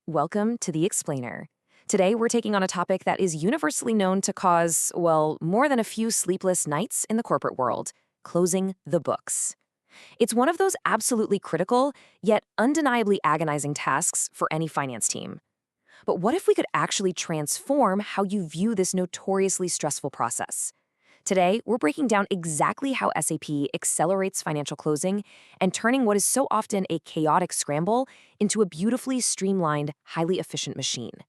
Welcome to The Explainer. Today, we're taking on a topic that is universally known to cause, well, more than a few sleepless nights in the corporate world: closing the books. It's one of those absolutely critical, yet undeniably agonizing tasks for any finance team. But what if we could actually transform how you view this notoriously stressful process? Today, we're breaking down exactly how SAP accelerates financial closing and turning what is so often a chaotic scramble into a beautifully streamlined, highly efficient machine.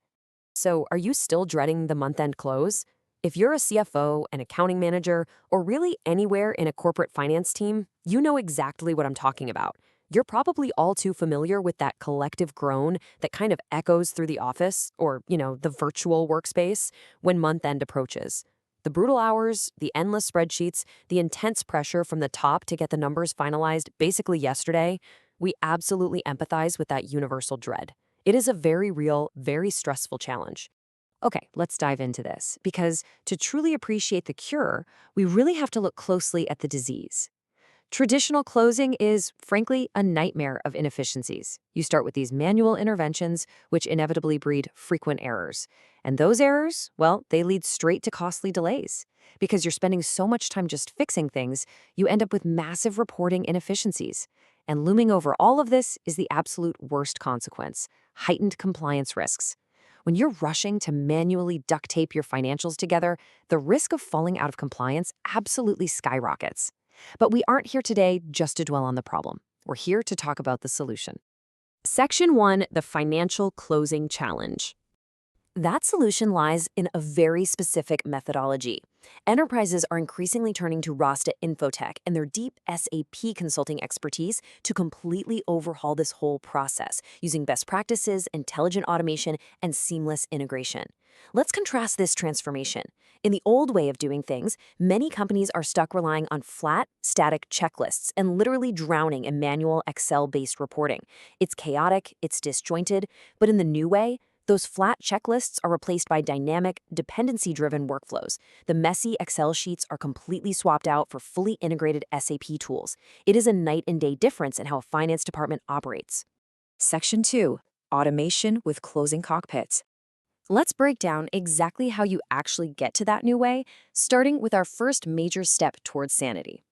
So, are you still dreading the month-end close? If you're a CFO, an accounting manager, or really anywhere in a corporate finance team, you know exactly what I'm talking about. You're probably all too familiar with that collective groan that kind of echoes through the office or, the virtual workspace when month-end approaches. The brutal hours, the endless spreadsheets, the intense pressure from the top to get the numbers finalized basically yesterday, we absolutely empathize with that universal dread. It is a very real, very stressful challenge. Okay, let's dive into this, because to truly appreciate the cure, we really have to look closely at the disease. Traditional closing is, frankly, a nightmare of inefficiencies. You start with these manual interventions, which inevitably breed frequent errors. And those errors, well, they lead straight to costly delays. Because you're spending so much time just fixing things, you end up with massive reporting inefficiencies. And looming over all of this is the absolute worst consequence: heightened compliance risks. When you're rushing to manually duct tape your financials together, the risk of falling out of compliance absolutely skyrockets. But we aren't here today just to dwell on the problem. We're here to talk about the solution. Section 1, the Financial Closing Challenge. That solution lies in a very specific methodology. Enterprises are increasingly turning to Rasta Infotech and their deep SAP consulting expertise to completely overhaul this whole process, using best practices, intelligent automation, and seamless integration. Let's contrast this transformation. In the old way of doing things, many companies are stuck relying on flat, static checklists and literally drowning in manual Excel-based reporting. It's chaotic, it's disjointed, but in the new way, those flat checklists are replaced by dynamic, dependency-driven workflows. The messy Excel sheets are completely swapped out for fully integrated SAP tools. It is a night and day difference in how a finance department operates. Section 2, automation with closing cockpits. Let's break down exactly how you actually get to that new way, starting with our first major step towards sanity.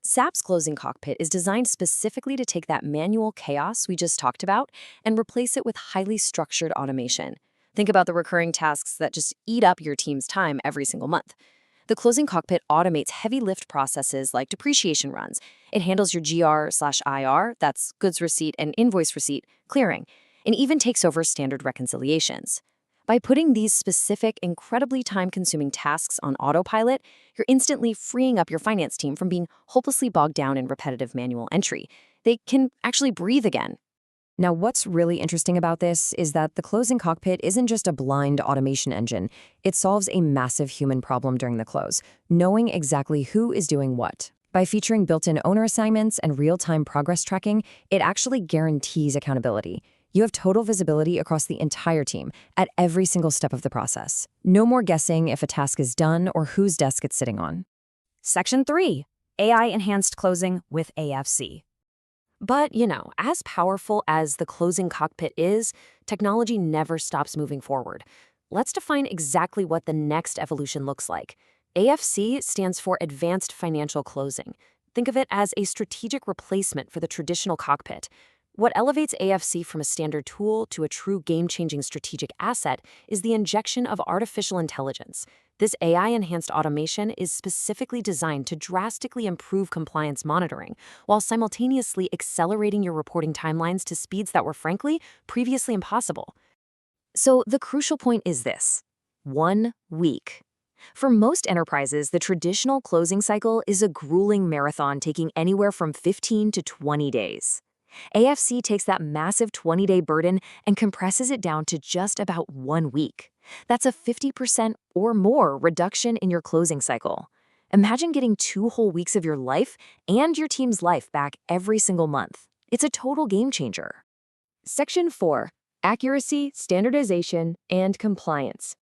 SAP's Closing Cockpit is designed specifically to take that manual chaos we just talked about and replace it with highly structured automation. Think about the recurring tasks that just eat up your team's time every single month. The Closing Cockpit automates heavy lift processes like depreciation runs. It handles your GR/IR, that's goods receipt and invoice receipt, clearing, and even takes over standard reconciliations. By putting these specific, incredibly time-consuming tasks on autopilot, you're instantly freeing up your finance team from being hopelessly bogged down in repetitive manual entry. They can actually breathe again. Now, what's really interesting about this is that the Closing Cockpit isn't just a blind automation engine. It solves a massive human problem during the close: knowing exactly who is doing what. By featuring built-in owner assignments and real-time progress tracking, it actually guarantees accountability. You have total visibility across the entire team at every single step of the process. No more guessing if a task is done or whose desk it's sitting on. Section 3, AI-enhanced closing with AFC. But, as powerful as the Closing Cockpit is, technology never stops moving forward. Let's define exactly what the next evolution looks like. AFC stands for Advanced Financial Closing. Think of it as a strategic replacement for the traditional cockpit. What elevates AFC from a standard tool to a true game-changing strategic asset is the injection of artificial intelligence. This AI-enhanced automation is specifically designed to drastically improve compliance monitoring, while simultaneously accelerating your reporting timelines to speeds that were, frankly, previously impossible. So the crucial point is this: 1 week. For most enterprises, the traditional closing cycle is a grueling marathon taking anywhere from 15 to 20 days. AFC takes that massive 20-day burden and compresses it down to just about 1 week. That's a 50% or more reduction in your closing cycle. Imagine getting 2 whole weeks of your life and your team's life back every single month. It's a total game changer. Section 4, accuracy, standardization, and compliance.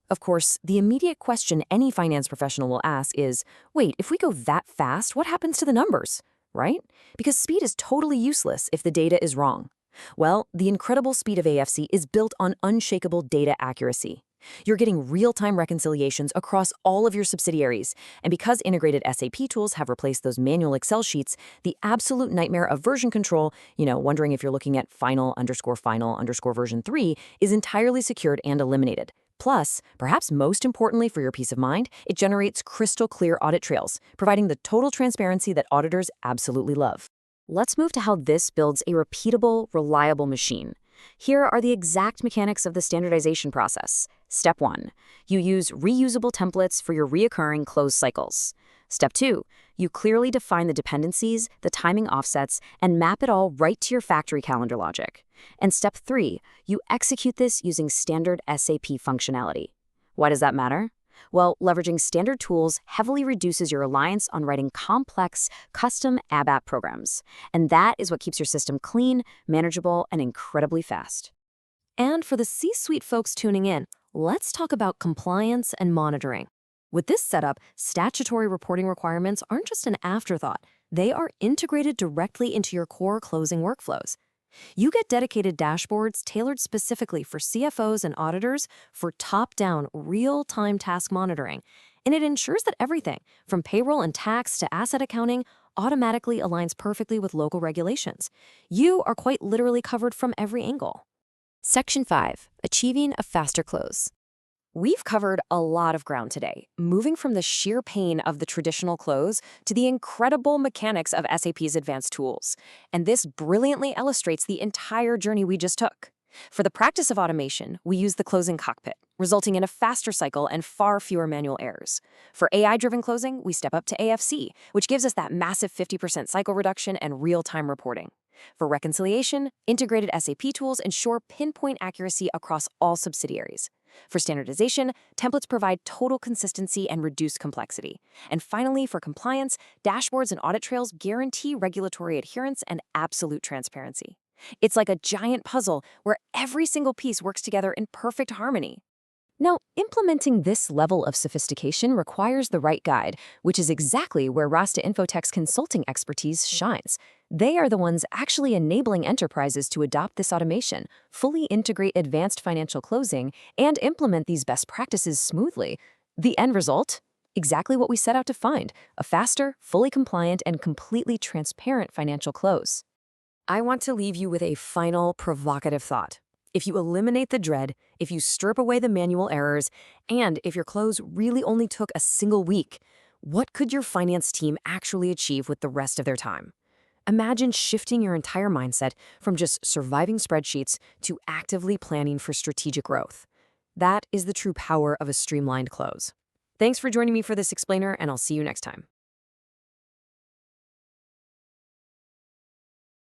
Of course, the immediate question any finance professional will ask is, wait, if we go that fast, what happens to the numbers? Right? Because speed is totally useless if the data is wrong. Well, the incredible speed of AFC is built on unshakable data accuracy. You're getting real-time reconciliations across all of your subsidiaries, and because integrated SAP tools have replaced those manual Excel sheets, the absolute nightmare of version control, wondering if you're looking at final_final_ version 3, is entirely secured and eliminated. Plus, perhaps most importantly for your peace of mind, it generates crystal clear audit trails, providing the total transparency that auditors absolutely love. Let's move to how this builds a repeatable, reliable machine. Here are the exact mechanics of the standardization process. Step 1. You use reusable templates for your reoccurring close cycles. Step 2. You clearly define the dependencies, the timing offsets, and map it all right to your factory calendar logic. And Step 3. You execute this using standard SAP functionality. Why does that matter? Well, leveraging standard tools heavily reduces your reliance on writing complex, custom ABAP programs. And that is what keeps your system clean, manageable, and incredibly fast. And for the C-suite folks tuning in, let's talk about compliance and monitoring. With this setup, statutory reporting requirements aren't just an afterthought. They are integrated directly into your core closing workflows. You get dedicated dashboards tailored specifically for CFOs and auditors for top-down, real-time task monitoring, and it ensures that everything, from payroll and tax to asset accounting, automatically aligns perfectly with local regulations. You are quite literally covered from every angle. Section 5. Achieving a faster close. We've covered a lot of ground today, moving from the sheer pain of the traditional close to the incredible mechanics of SAP's advanced tools. And this brilliantly illustrates the entire journey we just took. For the practice of automation, we use the closing cockpit, resulting in a faster cycle and far fewer manual errors. For AI-driven closing, we step up to AFC, which gives us that massive 50% cycle reduction and real-time reporting. For reconciliation, integrated SAP tools ensure pinpoint accuracy across all subsidiaries. For standardization, templates provide total consistency and reduce complexity. And finally, for compliance, dashboards and audit trails guarantee regulatory adherence and absolute transparency. It's like a giant puzzle where every single piece works together in perfect harmony. Now, implementing this level of sophistication requires the right guide, which is exactly where Rasta Infotech's consulting expertise shines. They are the ones actually enabling enterprises to adopt this automation, fully integrate advanced financial closing, and implement these best practices smoothly. The end result? Exactly what we set out to find: a faster, fully compliant, and completely transparent financial close. I want to leave you with a final provocative thought. If you eliminate the dread, if you strip away the manual errors, and if your close really only took a single week, what could your finance team actually achieve with the rest of their time? Imagine shifting your entire mindset from just surviving spreadsheets to actively planning for strategic growth. That is the true power of a streamlined close. Thanks for joining me for this explainer, and I'll see you next time.